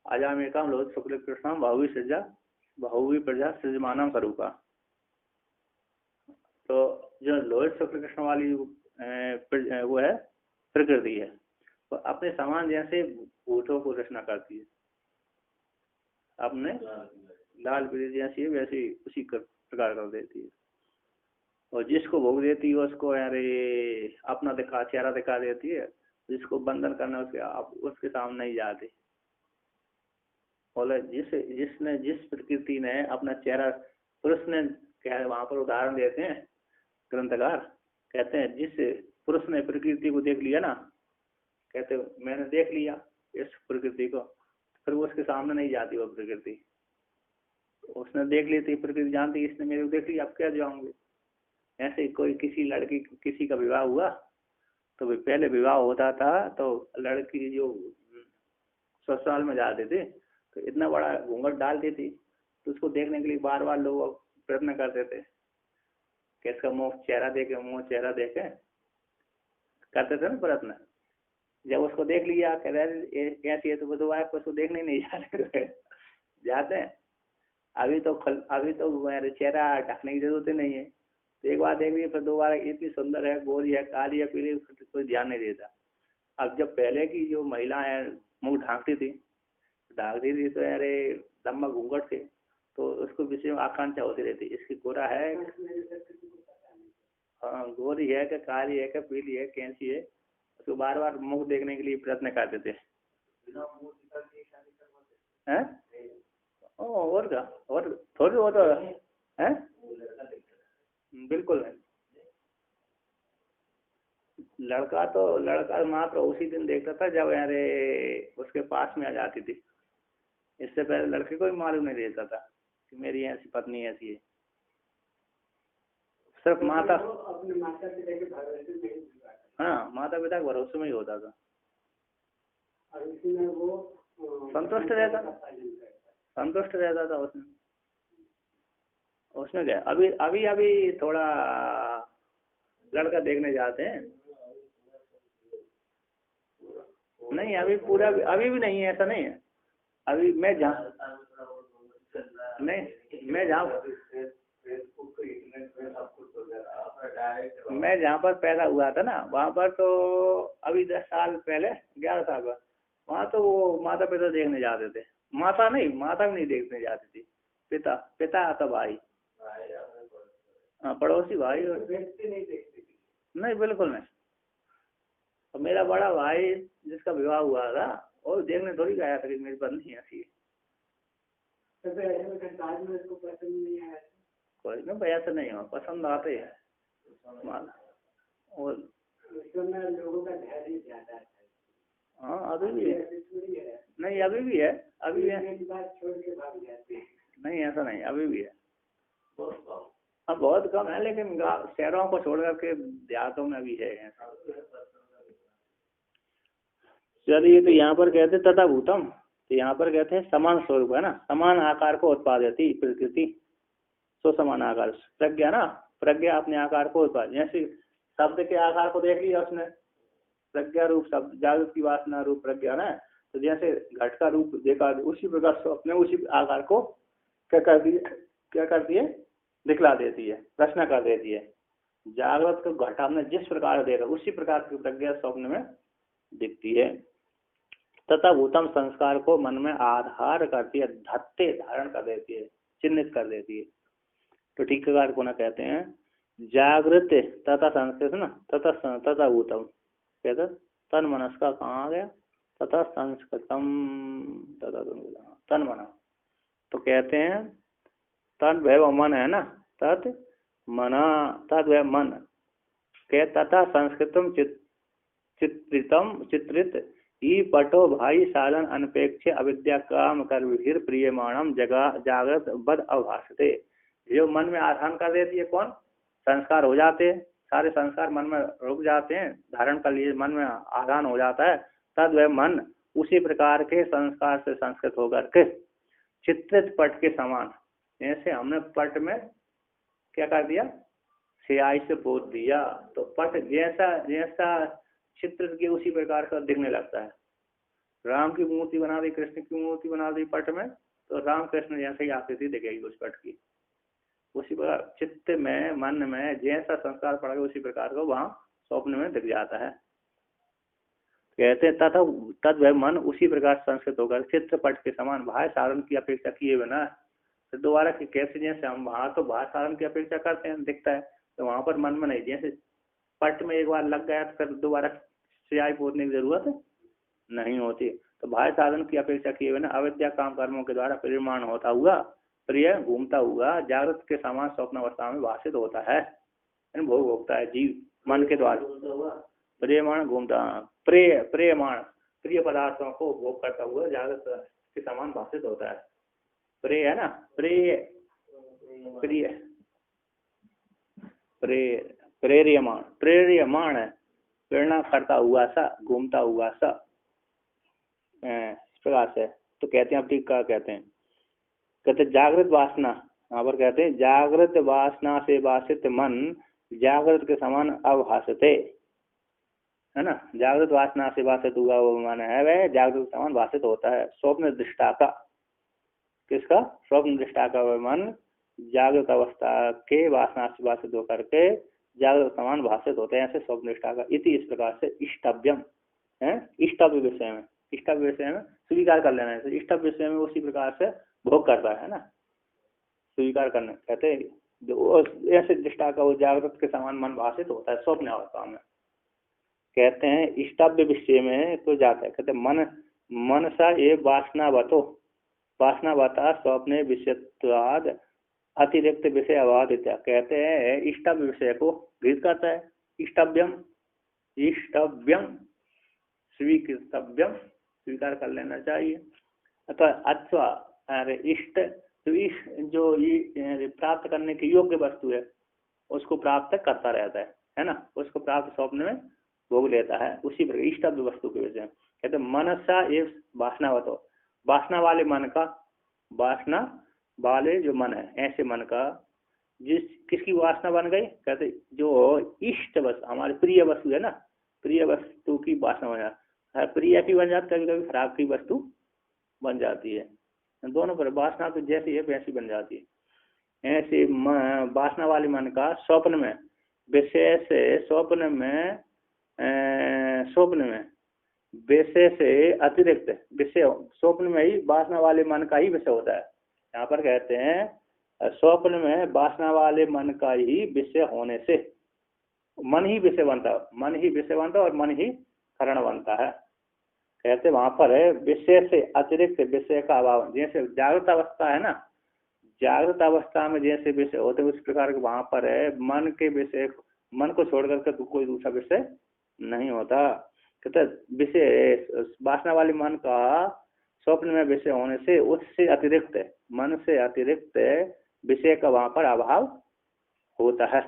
अजामेकाम लोहित शुक्ल कृष्णा बहुवी सृजा बहुवी प्रजा सृजमानम स्वरूपा। तो जो लोहित शुक्ल कृष्ण वाली वो है प्रकृति है, तो अपने समान जैसे भूतों को रचना करती है, अपने लाल पीली जैसी वैसी उसी प्रकार कर देती है, और जिसको भोग देती है उसको अरे अपना चेहरा दिखा देती है, जिसको बंधन करना उसके आप उसके सामने नहीं जाते। बोले जिसने जिस प्रकृति ने अपना चेहरा, पुरुष ने क्या वहां पर उदाहरण देते हैं ग्रंथकार, कहते हैं जिस पुरुष ने प्रकृति को देख लिया ना, कहते मैंने देख लिया इस प्रकृति को, फिर वो उसके सामने नहीं जाती वो प्रकृति, उसने देख ली थी प्रकृति, जानती इसने मेरे को देख लिया, अब क्या जाऊंगे। ऐसे कोई किसी लड़की किसी का विवाह हुआ तो पहले विवाह होता था तो लड़की जो ससुराल में जाते थे तो इतना बड़ा घूंघट डालती थी, तो उसको देखने के लिए बार बार लोग प्रयत्न करते थे कि इसका मुंह चेहरा देखे करते थे ना प्रयत्न। जब उसको देख लिया कह रहे कैसी है, तो दोबारा उसको देखने नहीं जाते हैं। अभी तो मेरे चेहरा ढकने की जरूरत ही नहीं है, तो एक बार देख लिया फिर दोबारा इतनी सुंदर है, गोरी है, काली है, पीली, कोई ध्यान नहीं देता। अब जब पहले की जो महिलाएं मुंह ढांकती थी तो अरे लंबा घूंघट थे, तो उसको विषय में आकांक्षा होती रहती, इसकी गोरा है, हाँ गोरी है क्या, काली है क्या, पीली है, कैसी है, उसको बार बार मुख देखने के लिए प्रयत्न करते थे हैं। और क्या, और थोड़ी वो तो है बिल्कुल नहीं। लड़का मात्र उसी दिन देखता था जब अरे उसके पास में आ जाती थी, इससे पहले लड़के को भी मालूम नहीं रहता था कि मेरी ऐसी पत्नी ऐसी है। सिर्फ माता माता पिता के भरोसे में ही होता था, संतुष्ट रहता था उसमें क्या। अभी थोड़ा लड़का देखने जाते हैं, नहीं अभी पूरा अभी भी नहीं है, ऐसा नहीं है। अभी मैं जहाँ पर पैदा हुआ था ना, वहाँ पर तो अभी 10 साल पहले 11 साल बाद वहाँ तो वो माता पिता देखने जाते थे, माता भी नहीं देखने जाती थी, पिता आता भाई, हाँ पड़ोसी भाई नहीं बिल्कुल नहीं। और मेरा बड़ा भाई जिसका विवाह हुआ था और देखने थोड़ी गया था कि मेरी पत्नी ऐसी है, कोई ना भैया से नहीं हो पसंद आते हैं और हाँ अभी भी है, नहीं अभी भी है, नहीं ऐसा नहीं, अभी भी है, अब बहुत कम है, लेकिन शहरों को छोड़ करके देहातों में अभी है। चलिए तो यहाँ पर कहते तथा भूतम, तो यहाँ पर कहते हैं समान स्वरूप है ना, समान आकार को उत्पादयति प्रकृति, सो समान आकार प्रज्ञा ना, प्रज्ञा अपने आकार को उत्पाद, जैसे शब्द के आकार को देख लिया उसने, प्रज्ञा रूप शब्द, जागृत की वासना रूप प्रज्ञा ना, तो जैसे घट का रूप देखा उसी प्रकार स्वप्न उसी आकार को क्या कर दिए दिखला देती है, रचना कर देती है। जागृत को घट हमने जिस प्रकार देखा उसी प्रकार की प्रज्ञा स्वप्न में दिखती है। तथा भूतम संस्कार को मन में आधार करती है, धत्ते धारण कर देती है, चिन्हित कर देती है। तो टीकाकार को ना कहते हैं जागृत तथा संस्कृत ना तथा भूतम कहते तन मनस का कहाँ आ गया, तथा संस्कृतम तथा तन मन, तो कहते हैं तद वह मन है ना, तत् मना तद वह मन के तथा संस्कृतम चित्रित ई पटो भाई साधन अनपेक्ष अविद्या काम कर विहिर प्रियमाणम जागृत बद अभाषते। जो मन में आधान कर देती है कौन, संस्कार हो जाते हैं, सारे संस्कार मन में रुक जाते हैं, धारण कर लिए मन में आधान हो जाता है। तद वह मन उसी प्रकार के संस्कार से संस्कृत होकर के चित्रित पट के समान, ऐसे हमने पट में क्या कर दिया, स्याही से पोत दिया, तो पट जैसा जैसा चित्र के उसी प्रकार का दिखने लगता है। राम की मूर्ति बना दी, कृष्ण की मूर्ति बना दी पट में, तो राम कृष्ण जैसे ही आकृति दिखेगी उस पट की। उसी प्रकार चित्त में मन में जैसा संस्कार पड़ेगा उसी प्रकार का वहां स्वप्न में दिख जाता है। कहते हैं तथा तद वह मन उसी प्रकार संस्कृत होकर चित्रपट के समान बाह्य साधन की अपेक्षा किए बिना, तो दोबारा कैसे जैसे हम वहां तो बाह्य साधन की अपेक्षा करते हैं दिखता है, तो वहां पर मन में नहीं, जैसे पट में एक बार लग गया तो फिर दोबारा स्याही पोतने की जरूरत नहीं होती। तो बाह्य साधन की अपेक्षा किए बिना अविद्या काम कर्मों के द्वारा परिमाण होता हुआ प्रिय घूमता हुआ जागृत के समान स्वप्न अवस्था में भाषित होता है, भोग होता है जीव मन के द्वारा। प्रियमाण घूमता प्रियमाण प्रिय पदार्थों को भोग करता हुआ जागृत के समान भाषित होता है। प्रिय है ना, प्रिय प्रिय प्रेरियमाण प्रेरियमाण है, प्रेरणा करता हुआ सा, घूमता हुआ सा, इस प्रकार से। तो कहते हैं अब ठीक क्या कहते हैं, कहते जागृत वासना, यहाँ पर कहते हैं जागृत वासना से वासित मन जागृत के समान अभासते, है ना। जागृत वासना से वासित हुआ वो मन है वह जागृत के समान भाषित होता है। स्वप्न दृष्टा का, किसका, स्वप्न दृष्टा का वह मन जागृत अवस्था के वासना से वासित होकर के जागृत समान भाषित होते हैं, ऐसे स्वप्न दृष्टा का। इति इस प्रकार से इष्टव्यम है, इष्टव्य विषय में, इष्टव्य विषय में स्वीकार कर लेना है, इष्टव्य विषय में उसी प्रकार से भोग करता है ना, स्वीकार करने कहते हैं जो ऐसे दृष्टा का वो जागृत के समान मन भाषित होता है स्वप्न अवस्था में। कहते हैं इष्टव्य विषय में तो जाता है, कहते मन मनसा ये वासनावतो वासनावता स्वप्ने विषयत्वाद अतिरिक्त विषय अभाव इत्या। कहते हैं इष्टव्य विषय को गृहीत करता है, इष्टव्यम इष्टव्यम स्वीकृतव्यम स्वीकार कर लेना चाहिए। अथवा अरे इष्ट तो जो ये प्राप्त करने के योग्य वस्तु है उसको प्राप्त करता रहता है ना, उसको प्राप्त स्वप्न में भोग लेता है, उसी प्रकार इष्टव्य वस्तु के विषय कहते मनसा ये वासनावतो, वासना वाले मन का, वासना वाले जो मन है ऐसे मन का जिस किसकी वासना बन गई, कहते जो इष्ट वस्तु हमारी प्रिय वस्तु है ना, प्रिय वस्तु की वासना बन जाती है, प्रिय की बन जाती है, कभी कभी खराब की वस्तु बन जाती है, दोनों पर वासना तो जैसी है वैसी बन जाती है। ऐसे वासना वाले मन का स्वप्न में विषय से स्वप्न में विषय से अतिरिक्त विषय स्वप्न में ही वासना वाले मन का ही विषय होता है। यहाँ पर कहते हैं स्वप्न में वासना वाले मन का ही विषय होने से मन ही विषय बनता है, मन ही विषय बनता है और मन ही कारण बनता है। कहते वहां पर है विषय से अतिरिक्त विषय का अभाव, जैसे जागृत अवस्था है ना, जागृत अवस्था में जैसे विषय होते उस प्रकार के वहां पर है मन के विषय, मन को छोड़ करके कोई दूसरा विषय नहीं होता। कहते विषय वासना वाले मन का स्वप्न में विषय होने से उससे अतिरिक्त मन से अतिरिक्त विषय का वहां पर अभाव होता है।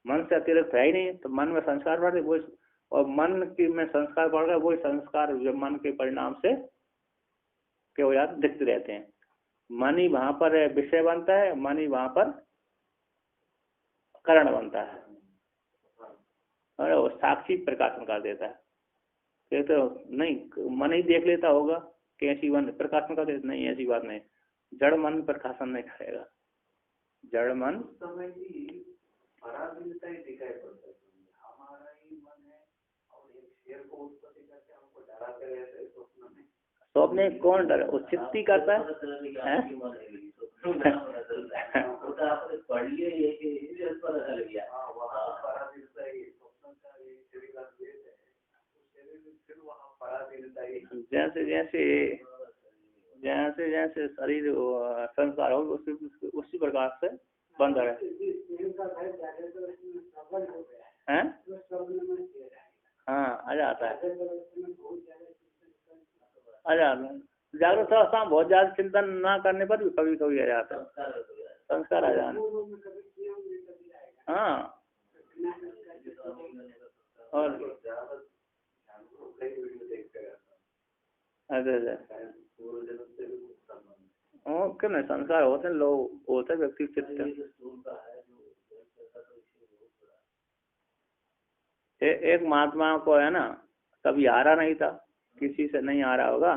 मन से अतिरिक्त है ही नहीं, तो मन में संस्कार बढ़ वो, और मन की में संस्कार बढ़ गया, वही संस्कार जो मन के परिणाम से क्या हो जाते दिखते रहते हैं। मन ही वहां पर विषय बनता है, मन ही वहां पर कारण बनता है। और वो साक्षी प्रकाशन कर देता है। कहते नहीं मन ही देख लेता होगा कि ऐसी मन प्रकाशन कर देता, नहीं ऐसी बात नहीं, जड़ मन प्रकाशन नहीं करेगा। जड़ मन स्वप्न कौन डर वो चित्ती करता है? जैसे जैसे जैसे जैसे शरीर संस्कार हो उसी प्रकार से बंद रहे हैं। हाँ आ जाता है, आ जाता है। जागृत अवस्था में बहुत ज्यादा चिंतन ना करने पर भी कभी कभी आ जाता है, संस्कार आ जाना। हाँ और अच्छा क्यों नहीं, संस्कार होते हैं, लोग होते व्यक्ति चित्त। एक महात्मा को है ना, कभी हारा नहीं था, किसी से नहीं हारा होगा,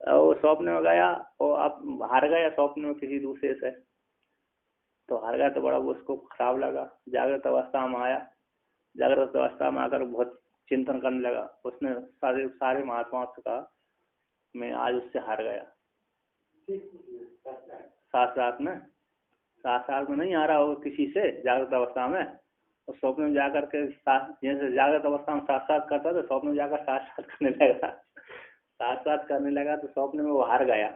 वो स्वप्न में गया और अब हार गया स्वप्न में किसी दूसरे से, तो हार गया तो बड़ा उसको खराब लगा। जागृत अवस्था में आया, जागृत अवस्था में आकर बहुत चिंतन करने लगा। उसने सारे महात्माओं से कहा मैं आज उससे हार गया। साथ में नहीं हारा होगा किसी से जागृत अवस्था में, तो स्वप्न में जाकर के जैसे जागृत अवस्था में साथ करता था, स्वप्न में जाकर साथ करने लगा। साथ करने लगा तो स्वप्न में वो हार गया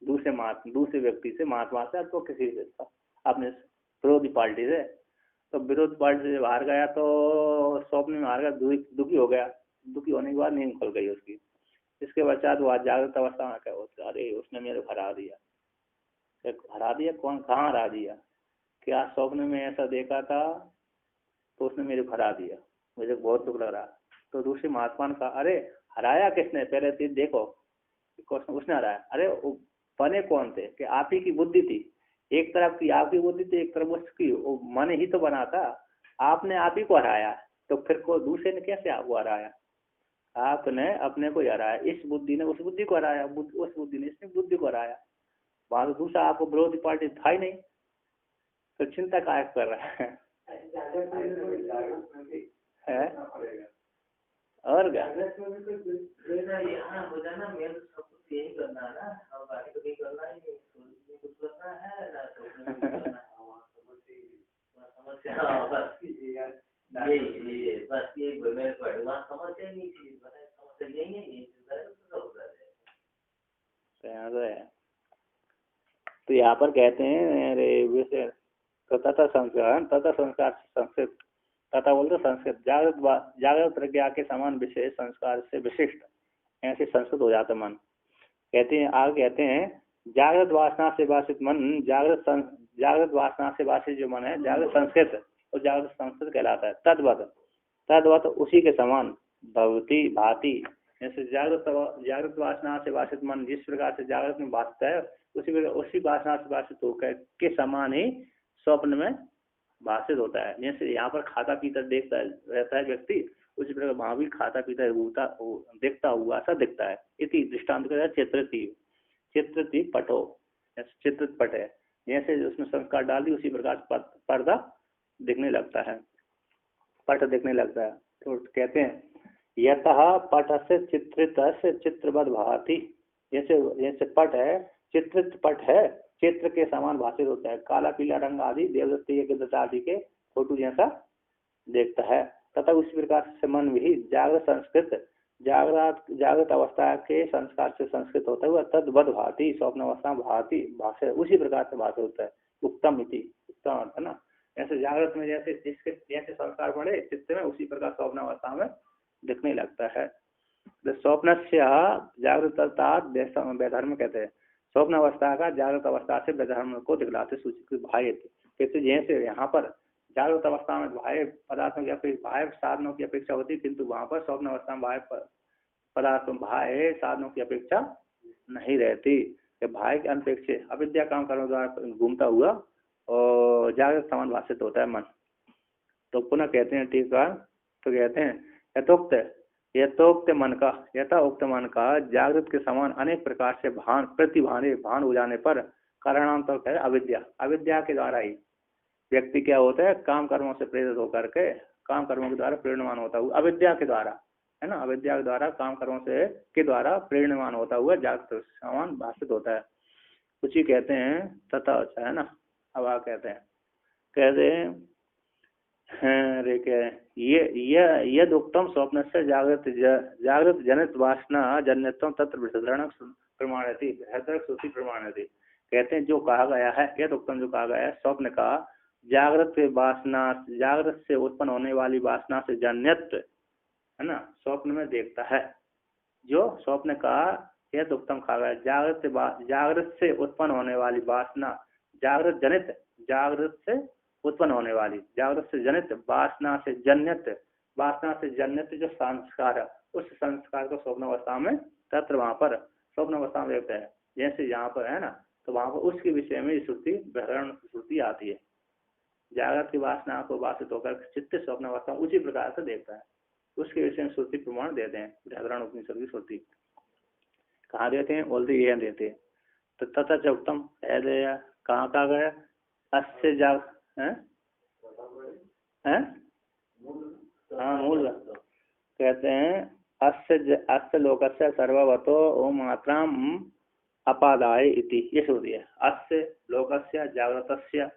दूसरे व्यक्ति से, महात्मा से, तो किसी से अपने विरोधी पार्टी से। तो विरोधी पार्टी से जब हार गया तो स्वप्न में हार गया, दुखी हो गया। दुखी होने के बाद नींद खुल गई उसकी। इसके पश्चात वो जागृत अवस्था में क्या, अरे उसने मेरे को हरा दिया। हरा दिया? कौन, कहाँ हरा दिया? क्या स्वप्न में ऐसा देखा था तो उसने मेरे को हरा दिया, मुझे बहुत दुख लग रहा। तो दूसरे महात्मा ने कहा अरे हराया किसने, पहले तो देखो उसने हराया। अरे बने कौन थे? कि आप ही की बुद्धि थी, एक तरफ की आपकी बुद्धि थी, एक तरफ उसकी, वो मन ही तो बना था। आपने आप ही को हराया, तो फिर को दूसरे ने कैसे आपको हराया? आपने अपने को हराया, इस बुद्धि ने उस बुद्धि को हराया, उस बुद्धि ने इस बुद्धि को हराया। वहां तो दूसरा आपको विरोधी पार्टी था ही नहीं, तो चिंता काय कर रहा है? और क्या तो यहाँ पर कहते हैं अरे तथा संस्कार संस्कृत, तथा बोलते संस्कृत जागृत प्रज्ञा के समान विशेष संस्कार से विशिष्ट, ऐसे संस्कृत हो जाता मन। कहते हैं आगे, कहते हैं जागृत वासना से वासित मन, जागृत वासना से वासित जो मन है जागृत संस्कृत और जागृत संस्कृत कहलाता है। तद्वत उसी के समान भवती भांति, जैसे जागृत वासना से वासित मन जिस प्रकार से जागृत में भासता है, उसी वासना से वासित होकर के समान ही स्वप्न में भाषित होता है। जैसे यहाँ पर खाता पीता देखता रहता है व्यक्ति, उसी प्रकार वहां भी खाता पीता देखता हुआ सा दिखता है। इति दृष्टांत का चित्रति पटो, चित्रित पट है, जैसे उसमें संस्कार डाल दी उसी प्रकार पर्दा दिखने लगता है, पट दिखने लगता है। तो कहते हैं यतः पट से चित्रित से चित्रवत भाति, जैसे पट है, चित्रित पट है, चित्र के समान भाषित होता है। काला पीला रंग आदि देवदत्त आदि के फोटो जैसा देखता है। तथा उसी प्रकार से मन भी जागृत अवस्था के संस्कार से संस्कृत होता है। तद्वद भाति स्वप्न अवस्था भाति भाषा उसी प्रकार से भाषित होता है। उत्तम इति, उत्तम अर्थ है ना। ऐसे जागृत में जैसे संस्कार पड़े चित्त में, उसी प्रकार स्वप्न अवस्था में दिखने लगता है। स्वप्न से जागृतता वैधर्म कहते हैं। स्वप्न अवस्था का जागृत अवस्था से वैधर्म को दिखलाते सूचित भाई कहते, जैसे यहाँ पर जागृत अवस्था में बाह्य पदार्थों की अपेक्षा, बाह्य साधनों की अपेक्षा होती है, किंतु वहाँ पर स्वप्न अवस्था में बाह्य पदार्थों बाह्य साधनों की अपेक्षा नहीं रहती। बाह्य के अनपेक्षे अविद्या काम कर्म द्वारा घूमता हुआ और जागृत समान भाषित होता है मन। तो पुनः कहते हैं ठीक है, तो कहते हैं यथोक्त मन का, यथोक्त मन का जागृत के समान अनेक प्रकार से भान हो जाने पर कारणांतर तो है अविद्या। अविद्या के द्वारा ही व्यक्ति क्या होता है, काम कर्मों से प्रेरित होकर के काम कर्मों के द्वारा प्रेरणमान होता हुआ, अविद्या के द्वारा, है ना, अविद्या के द्वारा काम कर्मों से के द्वारा प्रेरणमान होता हुआ जागृत समान भाषित होता है। कुछ ही कहते हैं तथा, है ना। अब आप कहते हैं रे के ये उत्तम स्वप्न से जागृत जनित वासना जन्यत्व तत्र विसरण प्रमाणति श्रुति प्रमाणति। कहते हैं जो कहा गया है, यह उत्तम जो कहा गया है स्वप्न का जागृत से उत्पन्न होने वाली वासना से जन्यत, है ना, स्वप्न में देखता है। जो स्वप्न का यह उत्तम कहा गया जागृत से उत्पन्न होने वाली वासना, जागृत से उत्पन्न होने वाली, जागृत से जनित वासना से जन्यत जो संस्कार है, उस संस्कार को स्वप्न अवस्था में तत्र वहां पर स्वप्न अवस्था में देखता है। जैसे यहाँ पर है ना, तो वहां पर उसके विषय में श्रुति बहरण श्रुति आती है। जागृत की वासना को वासित होकर चित्त स्वप्न अवस्था उसी प्रकार से देखता है, उसके विषय में श्रुति प्रमाण देते हैं। बृहदारण्य उपनिषद की श्रुति कहाँ देते हैं, बोलते ये देते हैं। तो तथा च उत्तम कहाँ कहा गया, अस्य जाग मूल कहते हैं अस्य लोकस्य सर्ववतो ओम मात्राम अपादाय इति, ये श्रुति है। अस्य लोकस्य जागृतस्य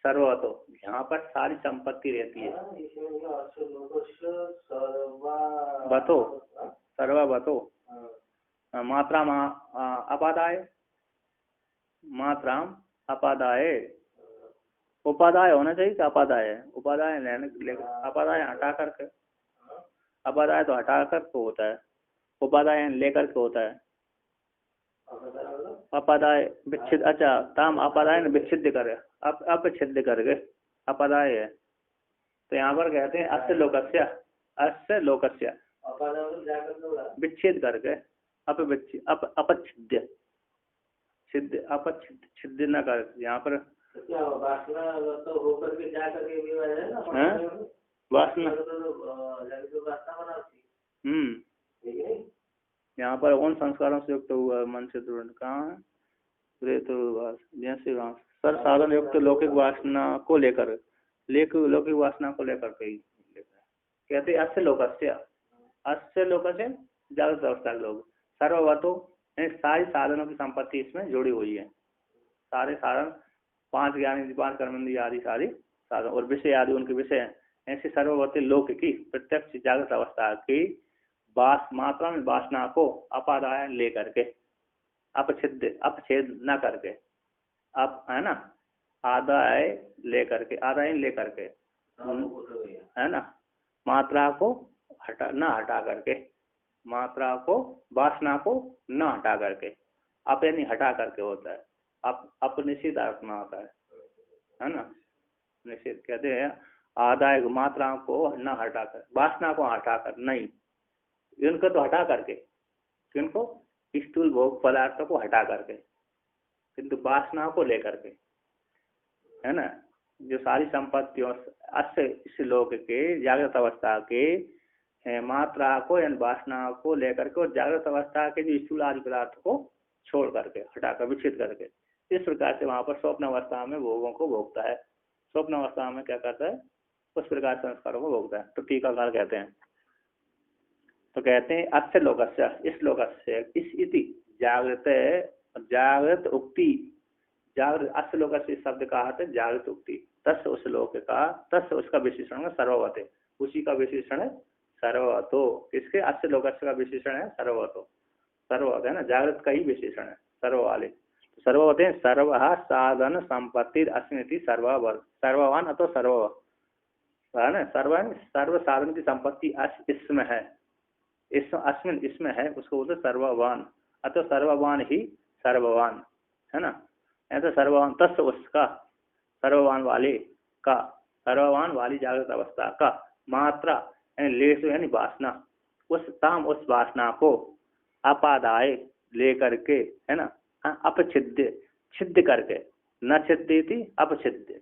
सर्ववतो, यहाँ पर सारी संपत्ति रहती है। वतो सर्ववतो मात्राम अपादाय, मात्राम अपादाय, उपादाय होना चाहिए कि अपादाय है, उपादाय लेने अपादाय हटा करके, अपादाय तो हटा कर तो होता है, उपादाय लेकर के होता है। अपादाय विच्छिद, अच्छा ताम अपादाय ने विच्छिद करे, अपच्छिद करके अपादाय है। तो यहाँ पर कहते हैं अस्य लोकस्य विच्छेद करके अपच्छिद्य छिद्य न कर, यहाँ पर वासना यहाँ पर उन संस्कारों से युक्त हुआ मन से दृढ़ कहाँ है, जैसे सर साधन युक्त लौकिक वासना को लेकर लौकिक वासना को लेकर कई कहते अस्य लोकस्य जागृत अवस्था के लोग सर्ववतो, सारी साधनों की संपत्ति इसमें जुड़ी हुई है। सारे साधन, 5 ज्ञान 5 कर्मेंद्रिय आदि सारी साधन और विषय आदि उनके विषय हैं। ऐसे सर्ववती लोक की प्रत्यक्ष जागृत अवस्था की मात्रा में वासना को अपादाय लेकर के, अपछेद न करके, अब है ना, आदाय लेकर के है ना, मात्रा को हटा करके, मात्रा को वासना को न हटा करके, यानी हटा करके होता है, अपनिषेध अर्थ में आता है ना। निषेध कहते हैं आदाय मात्रा को न हटाकर, वासना को हटाकर नहीं, इनको तो हटा करके, किनको स्थूल भोग पदार्थों को हटा करके, किंतु वासना को लेकर के, है ना, जो सारी संपत्तियों अस्य इस लोक के जागृत अवस्था के मात्रा को यानी वासना को लेकर के और जागृत अवस्था के जो स्थूल आदि पदार्थ को छोड़ करके, हटाकर, विच्छेद करके, इस प्रकार से वहां पर स्वप्न अवस्था में भोगों को भोगता है। स्वप्न अवस्था में क्या करता है, उस प्रकार संस्कारों को भोगता है। तो टीकाकार कहते हैं, तो कहते हैं अस्य लोकस्य, इस लोकस्य, इस इति जागृत उक्ति, जागृत अस्य लोकस्य शब्द का अर्थ है जागृत उक्ति, तस्य उस लोक का, तस्य उसका विशेषण है सर्ववते, उसी का विशेषण है सर्ववतो। इसके अस्य लोकस्य का विशेषण है सर्ववतो, सर्ववत है ना, जागृत का ही विशेषण है सर्व वाले। सर्ववते सर्व साधन संपत्ति अस्मिति सर्ववान अथवा सर्व है ना, सर्व साधन की संपत्ति इसमें है, अस्मिन इसमें है, उसको बोलते सर्ववान अथवा सर्ववान ही सर्ववान, है ना, ऐसा सर्ववान तस्य उसका, सर्ववान वाले का, सर्ववान वाली जागृत अवस्था का मात्रा यानी लेस यानी वासना, उस वासना को अपादाय लेकर के, है ना, छिद्य करके, न छिद्यति अपछिद्य,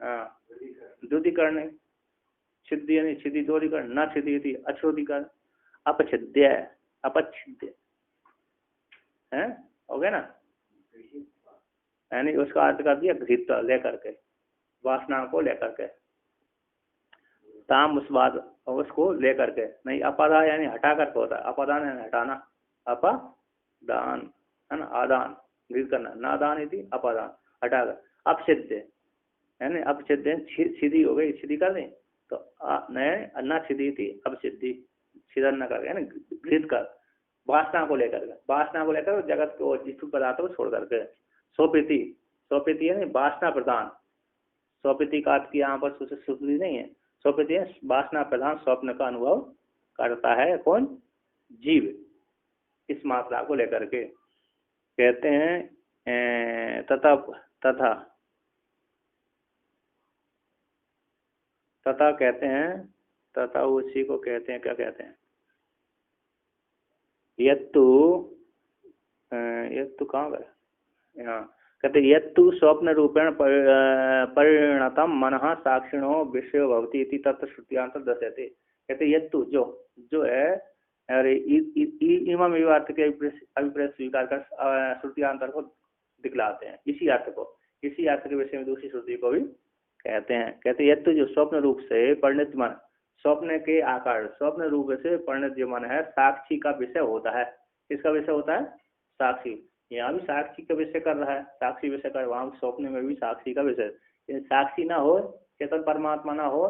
हाँ द्युतिकरण, छिद्य यानी छिदी दोरीकरण, न छिदी अछोदीकरण, अपछिद्य अपच्छिद्य है, हो गया ना। यानी उसका अर्थ कर दिया घृत लेकर के, वासना को लेकर के, ताम उस बात उसको लेकर के, नहीं अपादा यानी हटा करके होता है, अपादान यानी हटाना, अपादान है ना, आदान घृत करना, नादान यदि अपादान हटाकर, अपछिद्य यानी अपछिद्य सीधी हो गई, सीधी कर दें तो अन्ना सीधी थी, अपसिद्धि सीधन न कर, यानी घृत कर, वासना को लेकर के, वासना को लेकर जगत को जिस पदार्थों को छोड़ करके, सोपीति, सोपीति यानी वासना प्रधान, स्वप्ति का अर्थ यहाँ पर सुश्रुति नहीं है, स्वप्ति वासना प्रधान स्वप्न का अनुभव करता है कौन, जीव, इस मात्रा को लेकर के कहते हैं। तथा तथा तथा कहते हैं, तथा उसी को कहते हैं, क्या कहते हैं, यत्तु यत्तु कहाँ गए, यहाँ कहते यत्तु स्वप्न रूपेण परिणतम मनः साक्षिणो विषयो भवति इति तत्र श्रुतियांतर दर्शयते। कहते यत्तु जो जो है, अरे इमम अर्थ के अभिप्राय स्वीकार कर श्रुतियांतर को दिखलाते हैं, इसी अर्थ को, इसी अर्थ के विषय में दूसरी श्रुति को भी कहते हैं। कहते यत्तु जो स्वप्न रूप से परिणत मन, स्वप्न के आकार स्वप्न रूप से परिणत जो मन है, साक्षी का विषय होता है, किसका विषय होता है, साक्षी, यहाँ भी साक्षी का विषय कर रहा है, साक्षी विषय कर, वहां स्वप्न में भी साक्षी का विषय, साक्षी ना हो, चेतन परमात्मा ना हो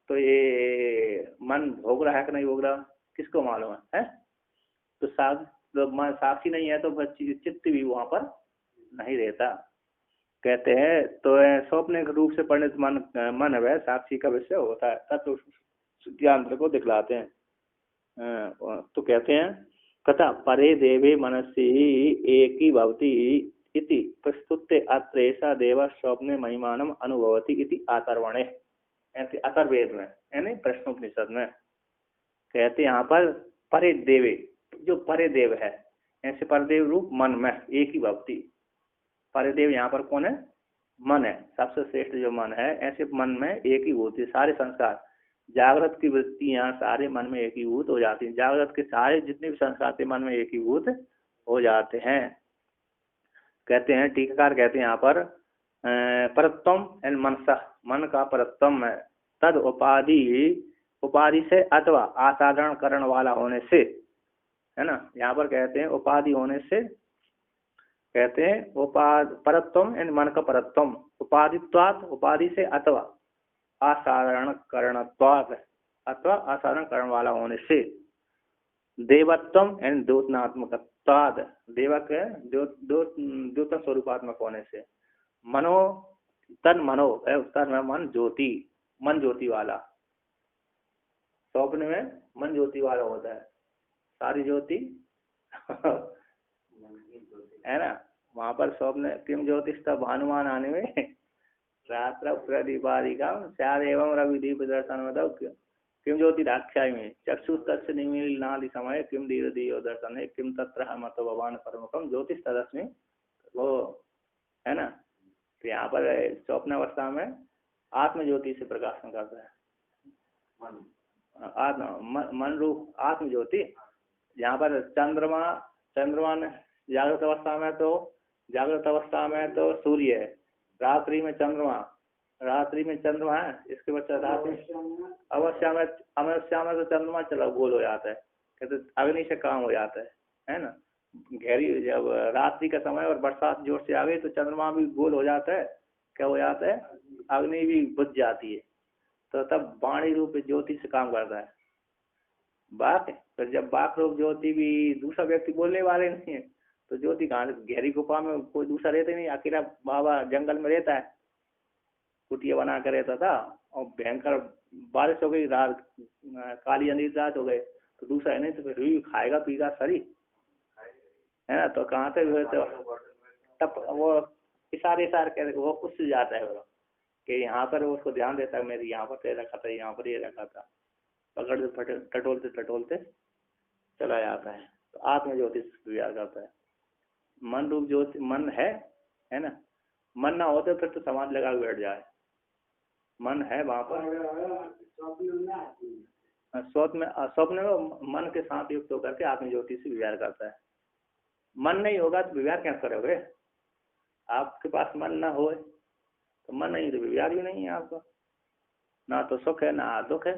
तो ये मन भोग रहा है कि नहीं भोग रहा, किसको मालूम है? तो साक्षी नहीं है तो चित्त भी वहां पर नहीं रहता। कहते हैं तो स्वप्न के रूप से परिणत मन है साक्षी का विषय होता है, तब ज्ञान को दिखलाते हैं। तो कहते हैं कथा परे देवे मनसी एकी भवति इति प्रस्तुते अत्रेषा देव स्वप्ने महिमानम अनुभवति इति अथर्वणे, अथर्वेद में यानी प्रश्नोपनिषद में कहते यहाँ पर परे देवे, जो परे देव है, ऐसे परदेव रूप मन में एक ही भवति, परदेव यहाँ पर कौन है, मन है, सबसे श्रेष्ठ जो मन है, ऐसे मन में एक ही होती, सारे संस्कार जागृत की वृत्तियां सारे मन में एकीभूत हो जाती हैं, जागृत के सारे जितने भी संस्कार थे मन में एकीभूत हो जाते हैं। कहते हैं टीकाकार कहते हैं यहाँ पर परत्वम एंड मनसा, मन का परत्वम है, तद उपाधि उपाधि से अथवा असाधारण करण वाला होने से, है ना, यहाँ पर कहते हैं उपाधि होने से, कहते हैं परत्वम एंड मन का परत्वम, उपाधित्वात् उपाधि से अथवा असाधारण करणत्वात् अथवा असाधारण करण वाला होने से, देवत्वम एंड द्योतनात्मकत्वात् देवक द्योतन स्वरूपात्मक होने से, मनो तन मनो है उत्तर में मन ज्योति, मन ज्योति वाला, स्वप्न में मन ज्योति वाला होता है, सारी ज्योति है ना, वहां पर स्वप्न किम ज्योतिष भानुमान आने में रात्र प्रदीपादिका स्याद एवं रविदीप दर्शन मतलब किम ज्योति राख्याय में चक्षु तस्य निमीलनादि समय किम धीर दियो दर्शन है किम तत्र मत भगवान परमकम ज्योतिष तदस्मि, वो है ना। तो यहाँ पर स्वप्न अवस्था में आत्म ज्योति से प्रकाशन करता है, मन रूप आत्म ज्योति। यहाँ पर चंद्रमा ने जागृत अवस्था में तो सूर्य है, रात्रि में चंद्रमा है, इसके बाद रात्रि अमावस्या में तो चंद्रमा चला गोल हो जाता है, कहते अग्नि से काम हो जाता है ना, गहरी जब रात्रि का समय और बरसात जोर से आ गई तो चंद्रमा भी गोल हो जाता है, क्या हो जाता है, अग्नि भी बुझ जाती है, तो तब वाणी रूप ज्योति से काम करता है बाक। तो जब बाक रूप ज्योति भी दूसरा व्यक्ति बोलने वाले नहीं है तो ज्योति कहाँ, गहरी गुफा में कोई दूसरा रहते नहीं, अकेला बाबा जंगल में रहता है, कुटिया बना कर रहता था, और भयंकर बारिश हो गई, रात काली अंधेरी रात हो गए तो दूसरा है नहीं तो फिर भी खाएगा पीगा सरी, है ना, तो कहाँ से तब वो इशारे के वो उससे जाता है वो कि यहाँ पर उसको ध्यान देता है, मेरी यहाँ पर ये रखा था, यहाँ पर ये रखा था, पकड़ टटोलते चला जाता है, तो आत्म ज्योति क्रिया करता है। मन रूप ज्योति मन है ना, मन ना होते फिर तो समाज लगा बैठ जाए, मन है वहाँ पर। स्वप्न में मन के साथ युक्त होकर के आत्म ज्योति से विचार करता है। मन नहीं होगा तो विचार क्या करोगे? आपके पास मन ना हो तो मन नहीं तो विचार भी नहीं है आपको, ना तो सुख है ना दुख है।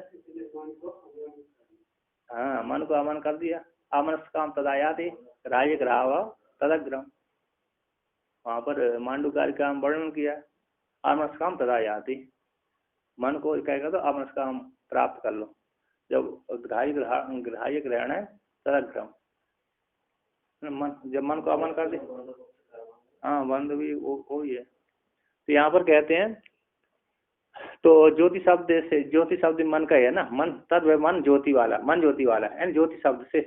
हाँ, मन को अमन कर दिया। अमनस काम तदायाति राय ग्राह तदग्रम, वहाँ पर मांडुकार का वर्णन किया। अमनस काम तदायाति, मन को क्या कर दो, अमनस काम प्राप्त कर लो। जब ग्राह्य ग्रहण है तदग्रम, मन जब मन को अमन कर दे, हाँ बंद भी वो ही है। तो यहाँ पर कहते हैं तो ज्योति शब्द से, ज्योति शब्द मन का है ना, मन तद मन ज्योति वाला, मन ज्योति वाला है। ज्योति शब्द से,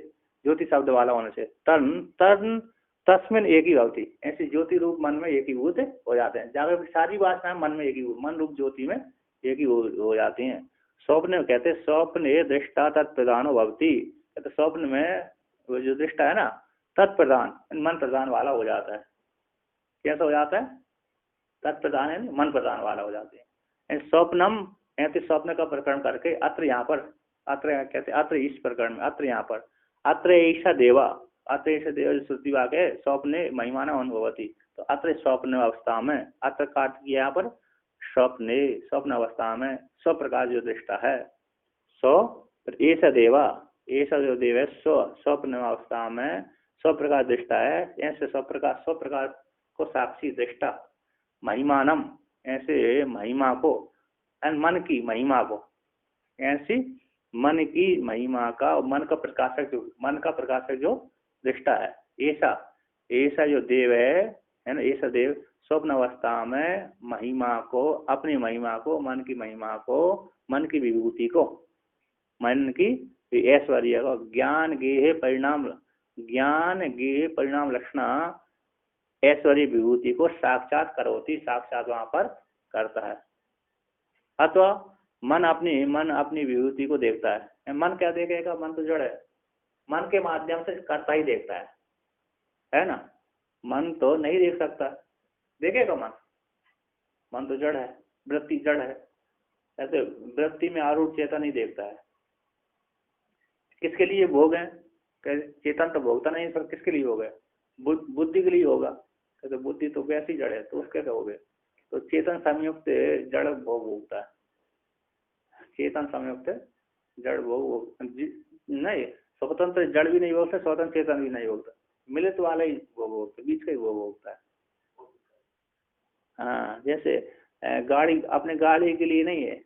ज्योति शब्द वाला होने से तन तन तस्मिन एक ही भवती, ऐसे ज्योति रूप मन में एक ही भूत हो जाते हैं। जाकर सारी वासनाएं मन में एक ही, मन रूप ज्योति में एक ही हो जाती हैं। स्वप्न कहते स्वप्न दृष्टा तत्प्रधानो भवती, कहते स्वप्न में वो जो दृष्टा है ना तत्प्रधान, मन प्रधान वाला हो जाता है। कैसा हो जाता है? तत्प्रधान है मन प्रधान वाला हो जाते हैं। स्वप्नम ऐसे स्वप्न का प्रकरण करके अत्र यहाँ पर, अत्र कहते अत्र इस प्रकरण में, अत्र यहाँ पर अत्र ऐसा देवा, अत्र ऐसा देव श्रुति वाक्य है स्वप्ने महिमाना अनुभवती। तो अत्र स्वप्न अवस्था में, अत्र काट किया यहाँ पर स्वप्ने, स्वप्न अवस्था में स्व प्रकार जो दृष्टा है, सो ऐसा देवा, ऐसा जो देव है स्वप्न अवस्था में स्व प्रकार दृष्टा है। ऐसे स्व प्रकार को साक्षी दृष्टा, महिमानम ऐसे महिमा को, मन की महिमा को, ऐसी मन की महिमा का, मन का प्रकाशक जो, मन का प्रकाशक जो दृष्टा है, ऐसा ऐसा जो देव है ना, ऐसा देव स्वप्न अवस्था में महिमा को, अपनी महिमा को, मन की महिमा को, मन की विभूति को, मन की ऐश्वर्य को, ज्ञान गेह परिणाम, ज्ञान गेह परिणाम लक्षणा ऐश्वर्य विभूति को साक्षात करोती, साक्षात वहां पर करता है। अथवा मन अपनी विभूति को देखता है। मन क्या देखेगा? मन तो जड़ है, मन के माध्यम से करता ही देखता है ना। मन तो नहीं देख सकता, देखेगा मन? मन तो जड़ है, वृत्ति जड़ है। ऐसे वृत्ति में आरूढ़ चेतन ही देखता है। किसके लिए भोग है? चेतन तो भोगता नहीं, पर किसके लिए भोग है? बुद्धि के लिए होगा। तो बुद्धि तो वैसी जड़ है, तो उसके कहोगे? तो चेतन संयुक्त जड़ भोग भोगता है, चेतन संयुक्त जड़ भोग नहीं, स्वतंत्र जड़ भी नहीं भोगता, स्वतंत्र चेतन भी नहीं भोगता, मिलित वाला ही भोग भोगता, बीच का ही भोग भोगता है। हाँ, जैसे गाड़ी अपने गाड़ी के लिए नहीं है,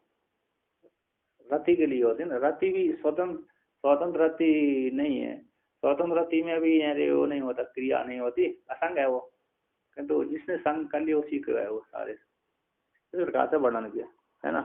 रति के लिए होती है ना। रति भी स्वतंत्र रति नहीं है, स्वतंत्र रति में भी वो नहीं होता, क्रिया नहीं होती, असंग है वो। किंतु जिसने संग कर लिया उसी को है वो सारे, इस प्रकार से वर्णन किया है ना।